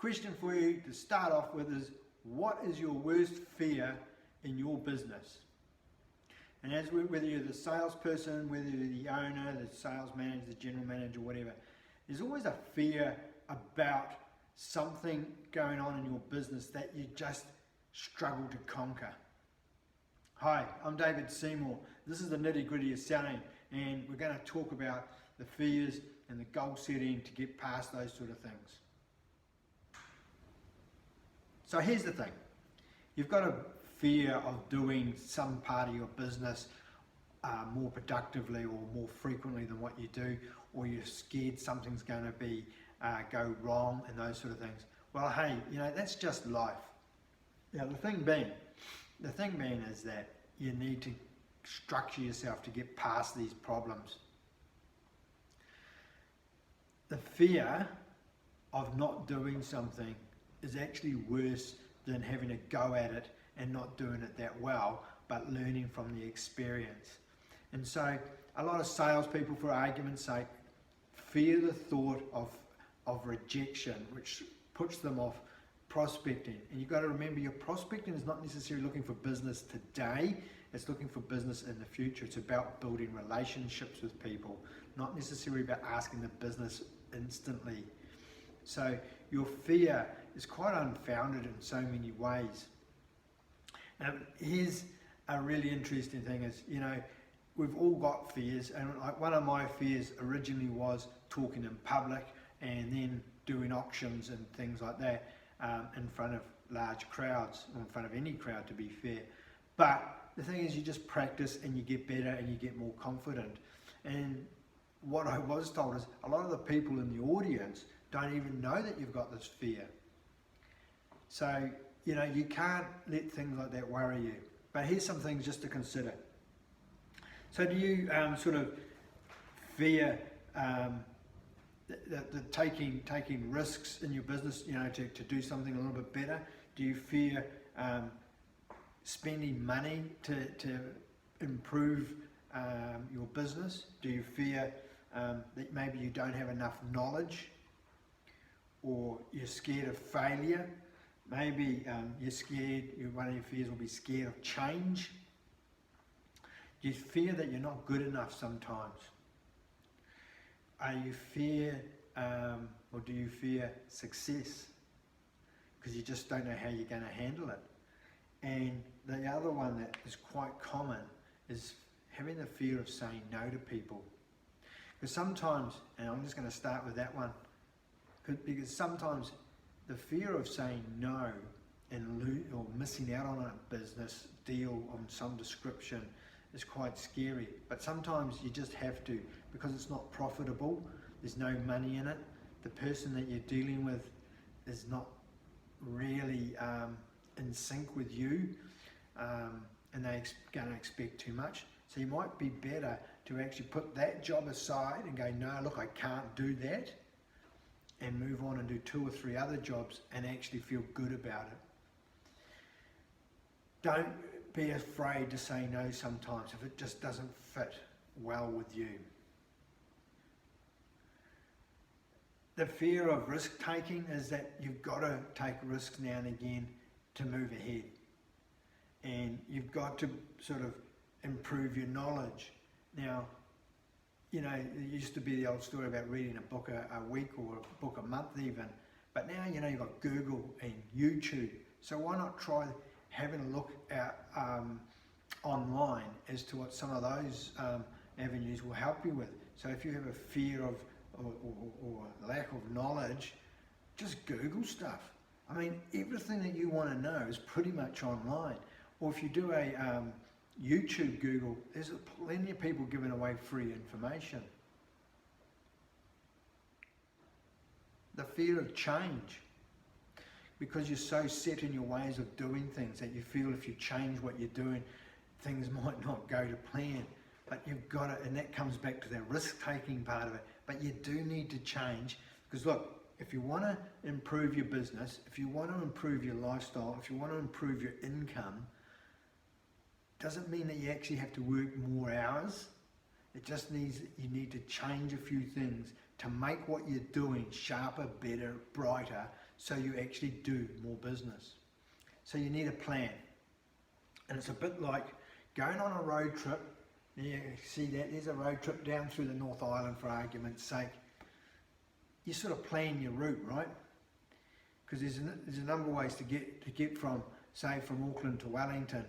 Question for you to start off with is, what is your worst fear in your business? And whether you're the salesperson, whether you're the owner, the sales manager, the general manager, whatever, there's always a fear about something going on in your business that you just struggle to conquer. Hi, I'm David Seymour. This is the nitty gritty of selling, and we're going to talk about the fears and the goal setting to get past those sort of things. So here's the thing. You've got a fear of doing some part of your business more productively or more frequently than what you do, or you're scared something's going to go wrong and those sort of things. Well, hey, that's just life. Now the thing being is that you need to structure yourself to get past these problems. The fear of not doing something is actually worse than having to go at it and not doing it that well, but learning from the experience. And so a lot of salespeople, for argument's sake, fear the thought of rejection, which puts them off prospecting. And you've got to remember, your prospecting is not necessarily looking for business today, it's looking for business in the future. It's about building relationships with people, not necessarily about asking the business instantly. So your fear is quite unfounded in so many ways. Now, here's a really interesting thing is, we've all got fears, and like one of my fears originally was talking in public and then doing auctions and things like that in front of large crowds, or in front of any crowd, to be fair. But the thing is, you just practice and you get better and you get more confident. And what I was told is a lot of the people in the audience don't even know that you've got this fear. So, you can't let things like that worry you. But here's some things just to consider. So do you sort of fear the taking risks in your business, to do something a little bit better? Do you fear spending money to improve your business? Do you fear that maybe you don't have enough knowledge, or you're scared of failure? Maybe you're scared, one of your fears will be scared of change. Do you fear that you're not good enough sometimes? Do you fear success? Because you just don't know how you're going to handle it. And the other one that is quite common is having the fear of saying no to people. Because sometimes, and I'm just going to start with that one, because sometimes the fear of saying no or missing out on a business deal of some description is quite scary. But sometimes you just have to, because it's not profitable, there's no money in it, the person that you're dealing with is not really in sync with you, and they're going to expect too much. So you might be better to actually put that job aside and go, no, look, I can't do that, and move on and do 2 or 3 other jobs and actually feel good about it. Don't be afraid to say no sometimes if it just doesn't fit well with you. The fear of risk taking is that you've got to take risks now and again to move ahead. And you've got to sort of improve your knowledge. Now, it used to be the old story about reading a book a week or a book a month even. But now, you've got Google and YouTube. So why not try having a look at online as to what some of those avenues will help you with. So if you have a fear of or lack of knowledge, just Google stuff. I mean, everything that you want to know is pretty much online. Or if you do a YouTube Google, there's plenty of people giving away free information. The fear of change, because you're so set in your ways of doing things that you feel if you change what you're doing, things might not go to plan. But you've got to, and that comes back to that risk-taking part of it. But you do need to change, because look, if you want to improve your business, if you want to improve your lifestyle, if you want to improve your income, doesn't mean that you actually have to work more hours. It just means that you need to change a few things to make what you're doing sharper, better, brighter, so you actually do more business. So you need a plan. And it's a bit like going on a road trip. You see that there's a road trip down through the North Island, for argument's sake. You sort of plan your route, right? Because there's a number of ways to get from, say, from Auckland to Wellington.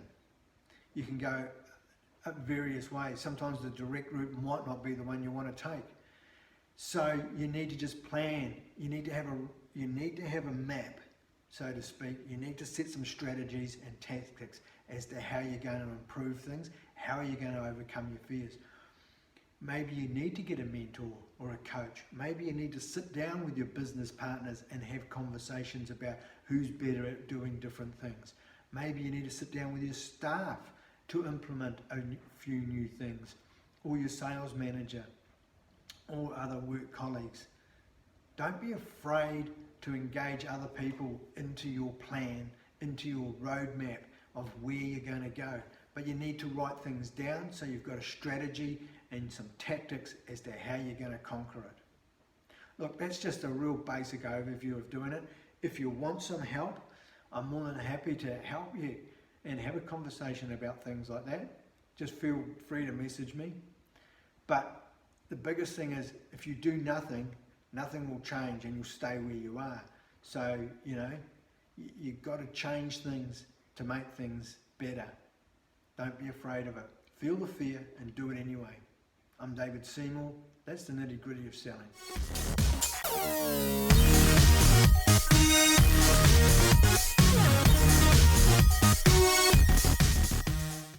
You can go up various ways. Sometimes the direct route might not be the one you want to take. So you need to just plan. You need to have a map, so to speak. You need to set some strategies and tactics as to how you're going to improve things, how are you going to overcome your fears. Maybe you need to get a mentor or a coach. Maybe you need to sit down with your business partners and have conversations about who's better at doing different things. Maybe you need to sit down with your staff to implement a few new things, or your sales manager or other work colleagues. Don't be afraid to engage other people into your plan, into your roadmap of where you're going to go. But you need to write things down so you've got a strategy and some tactics as to how you're going to conquer it. Look, that's just a real basic overview of doing it. If you want some help, I'm more than happy to help you and have a conversation about things like that. Just feel free to message me. But the biggest thing is, if you do nothing, nothing will change and you'll stay where you are. So, you've got to change things to make things better. Don't be afraid of it. Feel the fear and do it anyway. I'm David Seymour. That's the nitty-gritty of selling.